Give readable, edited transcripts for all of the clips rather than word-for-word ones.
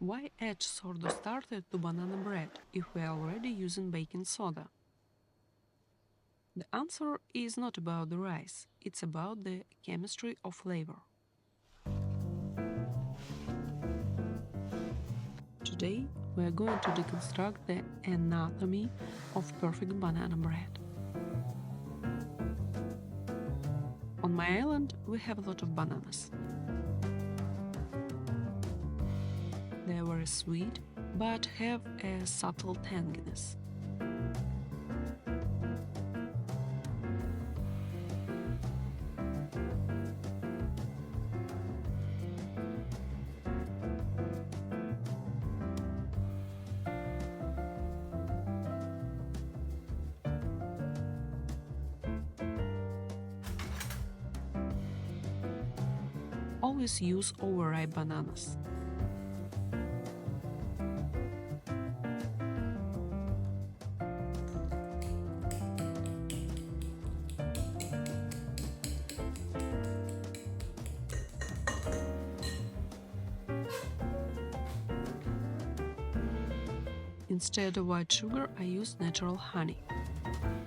Why add sourdough starter to banana bread if we are already using baking soda? The answer is not about the rice, it's about the chemistry of flavor. Today, we are going to deconstruct the anatomy of perfect banana bread. On my island, we have a lot of bananas. They are very sweet, but have a subtle tanginess. Always use overripe bananas. Instead of white sugar, I use natural honey.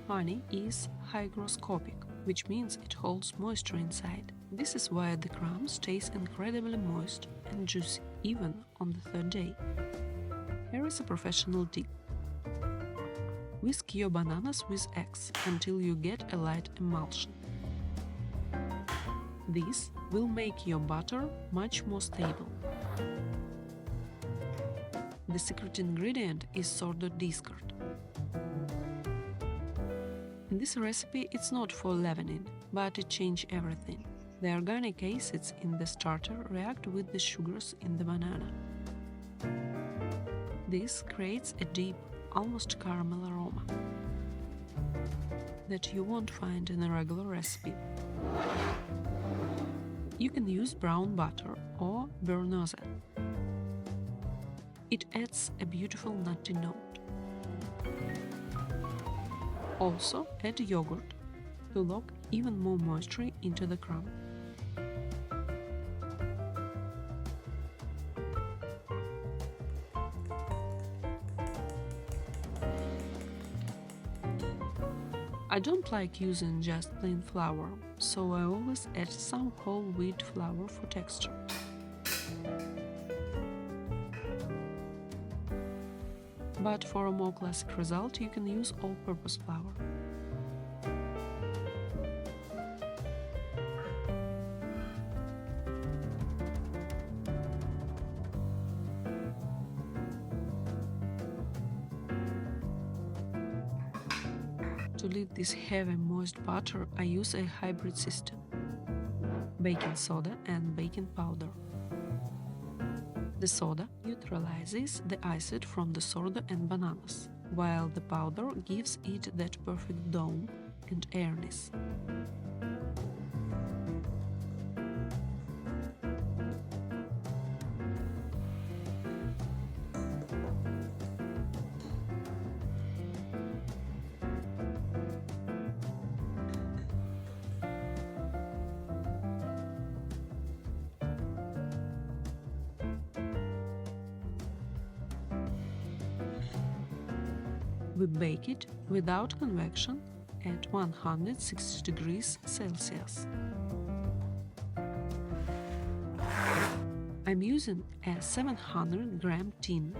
Honey is hygroscopic, which means it holds moisture inside. This is why the crumb stays incredibly moist and juicy, even on the third day. Here is a professional tip. Whisk your bananas with eggs until you get a light emulsion. This will make your butter much more stable. The secret ingredient is Sourdough Discard. In this recipe it's not for leavening, but it changes everything. The organic acids in the starter react with the sugars in the banana. This creates a deep, almost caramel aroma that you won't find in a regular recipe. You can use brown butter or Beurre Noisette. It adds a beautiful nutty note. Also add yogurt to lock even more moisture into the crumb. I don't like using just plain flour, so I always add some whole wheat flour for texture. But for a more classic result, you can use all-purpose flour. To lead this heavy moist butter, I use a hybrid system: baking soda and baking powder. The soda neutralizes the acid from the sourdough and bananas, while the powder gives it that perfect dome and airness. We bake it without convection at 160 degrees Celsius. I'm using a 700-gram tin.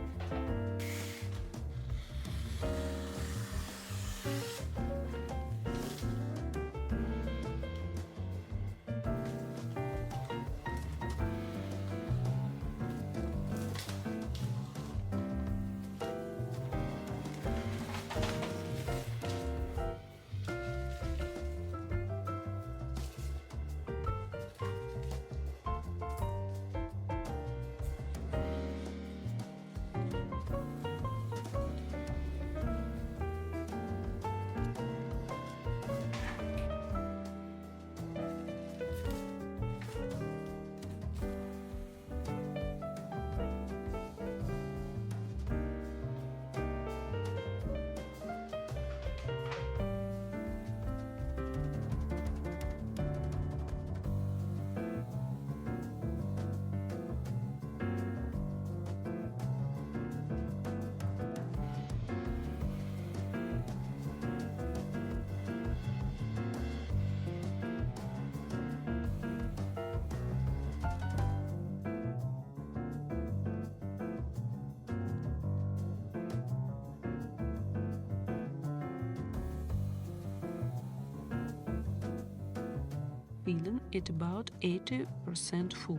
filling it about 80% full.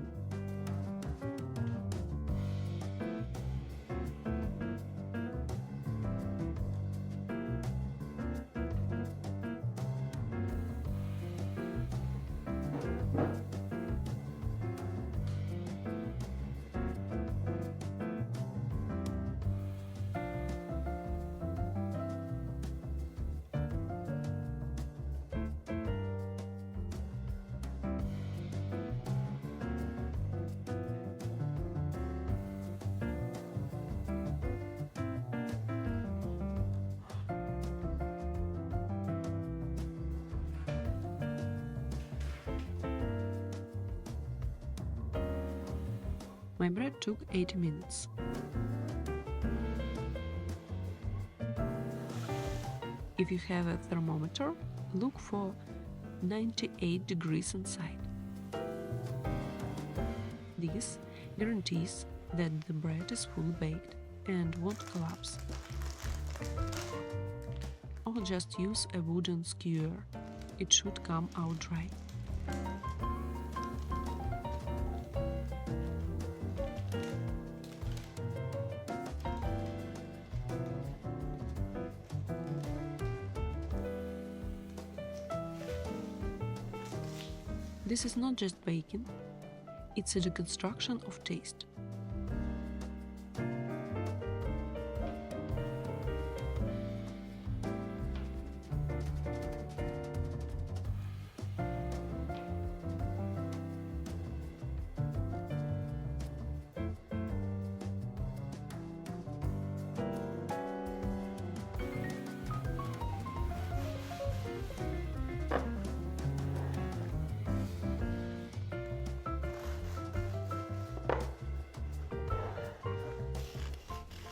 My bread took 80 minutes. If you have a thermometer, look for 98 degrees inside. This guarantees that the bread is fully baked and won't collapse. Or just use a wooden skewer. It should come out dry. This is not just baking, it's a deconstruction of taste.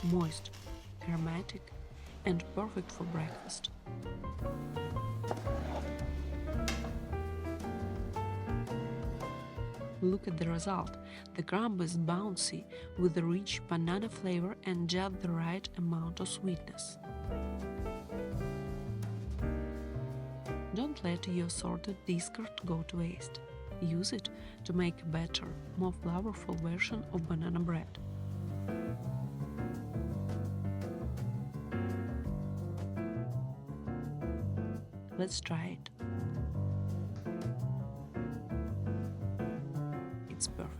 Moist, aromatic, and perfect for breakfast. Look at the result. The crumb is bouncy with a rich banana flavor and just the right amount of sweetness. Don't let your Sourdough Discard go to waste. Use it to make a better, more flavorful version of banana bread. Let's try it. It's perfect.